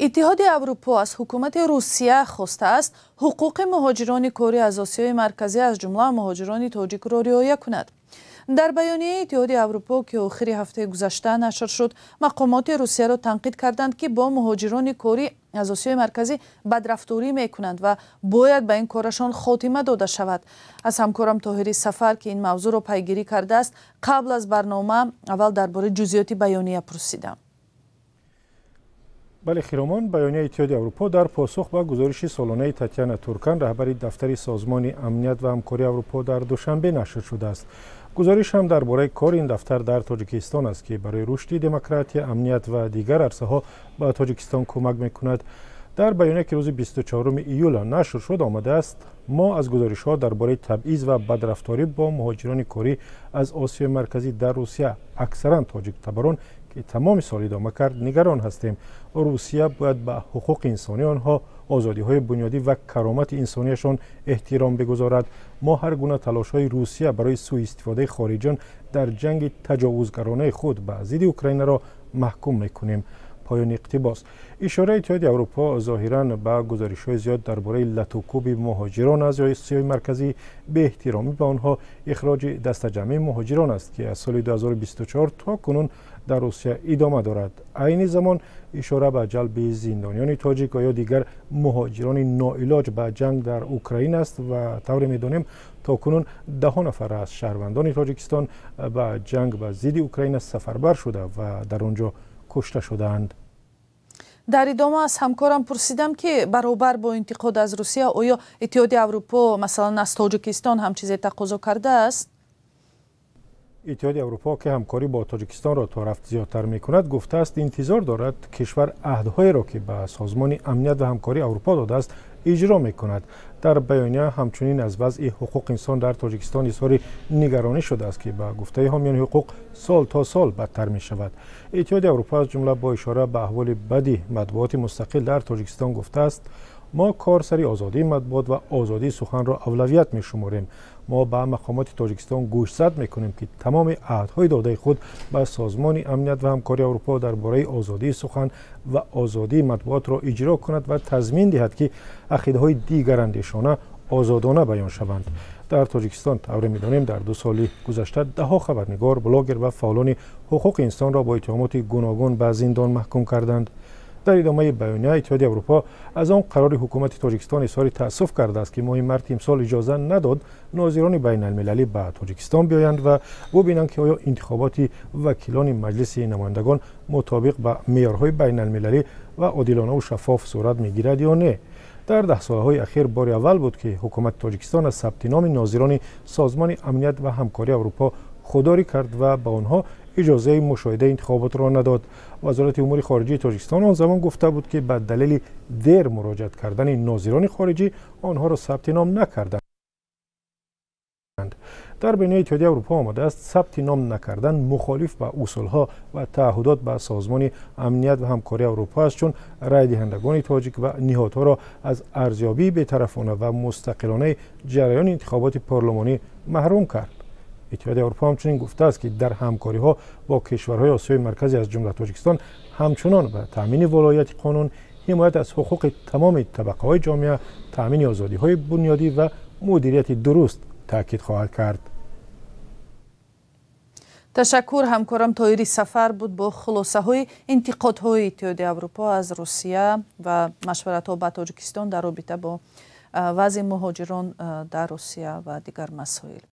اتحاد اروپا از حکومت روسیه خواسته است حقوق مهاجران کره از آسیای مرکزی از جمله مهاجران تاجیک را رعایت کند. در بیانیه اتحاد اروپا که آخر هفته گذشته نشر شد، مقامات روسیه را تنقید کردند که با مهاجران کره از آسیای مرکزی بدرفتاری میکنند و باید به این کارشان خاتمه داده شود. از همکارم طاهری سفر که این موضوع را پیگیری کرده است، قبل از برنامه اول درباره جزئیات بیانیه پرسیدم. بله خیرامان، بیانیه اتحاد اروپا در پاسخ به گزارش سالانه تاتیانا تورکان رهبر دفتر سازمان امنیت و همکاری اروپا در دوشنبه نشر شده است. گزارش هم درباره کار این دفتر در تاجیکستان است که برای رشد دموکراسی، امنیت و دیگر عرصه‌ها به تاجیکستان کمک می‌کند. در بیانیه که روز 24 ایول نشر شد آمده است: ما از گزارش‌ها درباره تبعیض و بدرفتاری با مهاجران کره از آسیای مرکزی در روسیه، اکثرا تاجیک تباران که تمام سال ادامه کرد، نگران هستیم. روسیه باید به حقوق انسانی آنها، آزادی‌های بنیادی و کرامت انسانیشان احترام بگذارد. ما هر گونه تلاش‌های روسیه برای سوء استفاده خارجیان در جنگ تجاوزگرانه خود به ضد اوکراین را محکوم می‌کنیم. پایان اقتباس. اشاره اتحاد اروپا ظاهراً به گزارش‌های زیاد درباره لطوکوب مهاجران از آسیای مرکزی به احترامی به آنها اخراج دست جمعی مهاجران است که از سال 2024 تا کنون در روسیه ادامه دارد. عین زمان اشاره به جلب زندانیان تاجیک یا دیگر مهاجران ناعلاج به جنگ در اوکراین است و طور می‌دانیم تا کنون 10 نفر از شهروندان تاجیکستان به جنگ به ضد اوکراین سفربر شده و در آنجا کشته شدند. در ادامه از همکارم پرسیدم که برابر با انتقاد از روسیه آیا اتحاد اروپا مثلا از تاجیکستان هم چیزی تقاضا کرده است؟ اتحاد اروپا که همکاری با تاجیکستان را تا رفت زیادتر می‌کند گفته است انتظار دارد کشور عهدهای را که به سازمان امنیت و همکاری اروپا داده است اجرا می‌کند. در بیانیه همچنین از وضع حقوق انسان در تاجیکستان اظهار نگرانی شده است که به گفته حامیان حقوق سال تا سال بدتر می‌شود. اتحاد اروپا از جمله با اشاره به احوال بدی مطبوعات مستقل در تاجیکستان گفته است: ما کارسری آزادی مطبوعات و آزادی سخن را اولویت می‌شماریم. ما به مقامات تاجیکستان گوشزد می‌کنیم که تمام عهدهای داده خود به سازمان امنیت و همکاری اروپا درباره آزادی سخن و آزادی مطبوعات را اجرا کند و تضمین دهد که عقیده‌های دیگر اندیشانه آزادانه بیان شوند. در تاجیکستان طور می‌دانیم در 2 سال گذشته 10 خبرنگار، بلاگر و فعالان حقوق انسان را با اتهامات گوناگون به زندان محکوم کردند. در ادامه بیانیه اتحاد اروپا از آن قرار حکومت تاجیکستان اظهار تأسف کرده است که ماه مارس امسال اجازه نداد ناظران بین المللی به تاجیکستان بیایند و ببینند که آیا انتخابات وکیلان مجلس نمایندگان مطابق با معیارهای بین المللی و عادلانه و شفاف صورت میگیرد یا نه. در 10 سالهای اخیر بار اول بود که حکومت تاجیکستان از ثبت نام ناظران سازمان امنیت و همکاری اروپا خودداری کرد و به آنها اجازه مشاهده انتخابات را نداد. وزارت امور خارجه تاجیکستان آن زمان گفته بود که به دلیل دیر مراجعت کردن ناظران خارجی آنها را ثبت نام نکردند. در بیانیه اتحاد اروپا آمده است ثبت نام نکردن مخالف با اصولها و تعهدات با سازمان امنیت و همکاری اروپا است، چون رای دهندگان تاجیک و نهادها را از ارزیابی بی‌طرفانه و مستقلانه جریان انتخابات پارلمانی محروم کرد. اتحاد اروپا همچنین گفته است که در همکاری‌ها با کشورهای آسیای مرکزی از جمله تاجیکستان همچنان به تامین ولایت قانون، حمایت از حقوق تمام طبقه‌های جامعه، تامین آزادی‌های بنیادی و مدیریت درست تاکید خواهد کرد. تشکر. همکارم طاهری سفر بود با خلاصه‌های انتقادهای اتحاد اروپا از روسیه و مشورت‌ها با تاجیکستان در رابطه با وضع مهاجران در روسیه و دیگر مسائل.